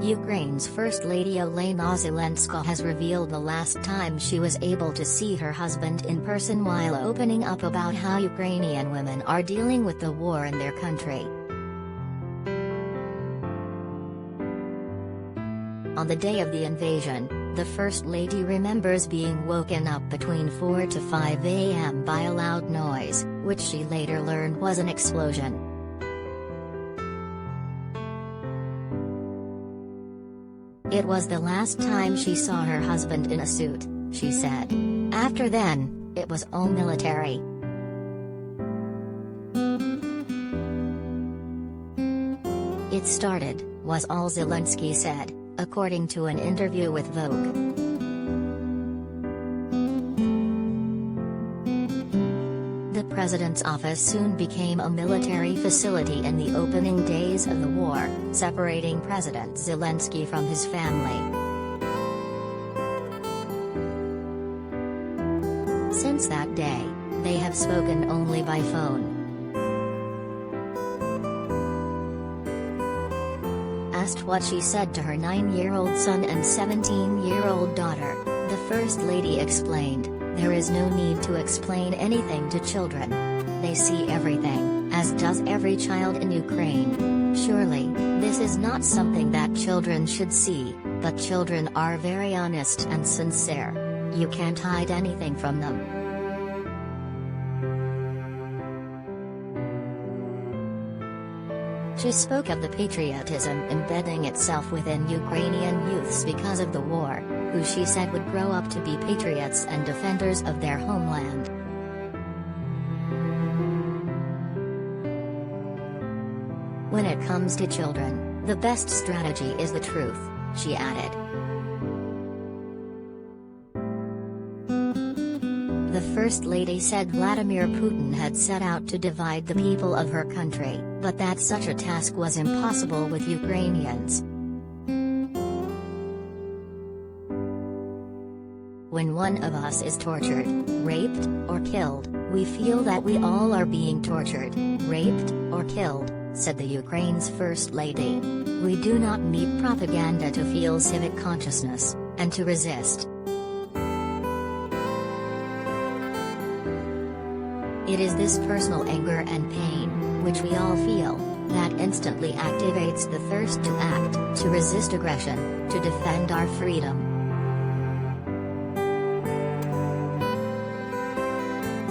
Ukraine's First Lady Olena Zelenska has revealed the last time she was able to see her husband in person while opening up about how Ukrainian women are dealing with the war in their country. On the day of the invasion, the First Lady remembers being woken up between 4 to 5 a.m. by a loud noise, which she later learned was an explosion. It was the last time she saw her husband in a suit, she said. After then, it was all military. It started, was all Zelensky said, according to an interview with Vogue. The president's office soon became a military facility in the opening days of the war, separating President Zelensky from his family. Since that day, they have spoken only by phone. Asked what she said to her 9-year-old son and 17-year-old daughter, the First Lady explained, "There is no need to explain anything to children. They see everything, as does every child in Ukraine. Surely, this is not something that children should see, but children are very honest and sincere. You can't hide anything from them." She spoke of the patriotism embedding itself within Ukrainian youths because of the war, who she said would grow up to be patriots and defenders of their homeland. When it comes to children, the best strategy is the truth, she added. The First Lady said Vladimir Putin had set out to divide the people of her country, but that such a task was impossible with Ukrainians. When one of us is tortured, raped, or killed, we feel that we all are being tortured, raped, or killed, said the Ukraine's First Lady. We do not need propaganda to feel civic consciousness, and to resist. It is this personal anger and pain, which we all feel, that instantly activates the thirst to act, to resist aggression, to defend our freedom.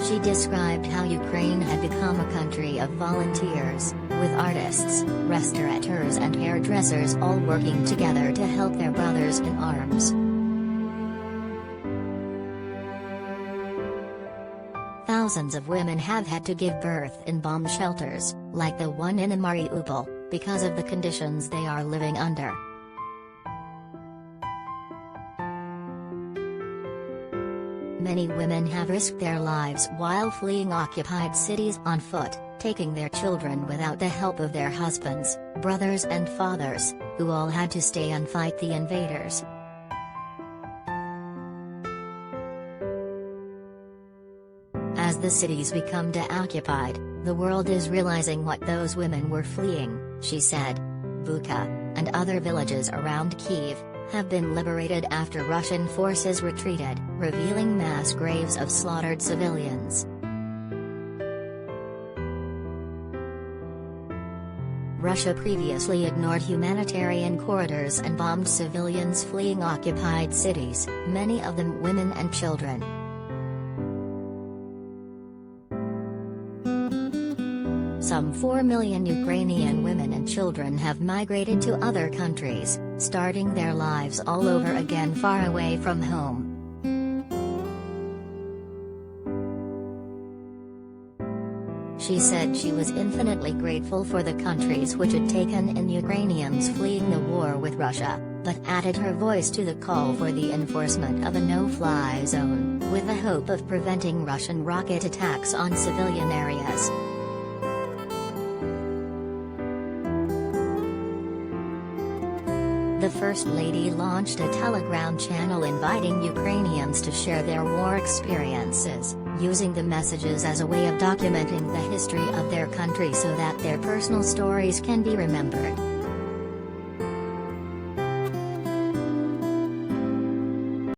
She described how Ukraine had become a country of volunteers, with artists, restaurateurs and hairdressers all working together to help their brothers in arms. Thousands of women have had to give birth in bomb shelters, like the one in Mariupol, because of the conditions they are living under. Many women have risked their lives while fleeing occupied cities on foot, taking their children without the help of their husbands, brothers and fathers, who all had to stay and fight the invaders. As the cities become de-occupied, the world is realizing what those women were fleeing, she said. Bucha, and other villages around Kyiv, have been liberated after Russian forces retreated, revealing mass graves of slaughtered civilians. Russia previously ignored humanitarian corridors and bombed civilians fleeing occupied cities, many of them women and children. Some 4 million Ukrainian women and children have migrated to other countries, starting their lives all over again far away from home. She said she was infinitely grateful for the countries which had taken in Ukrainians fleeing the war with Russia, but added her voice to the call for the enforcement of a no-fly zone, with the hope of preventing Russian rocket attacks on civilian areas. The First Lady launched a Telegram channel inviting Ukrainians to share their war experiences, using the messages as a way of documenting the history of their country so that their personal stories can be remembered.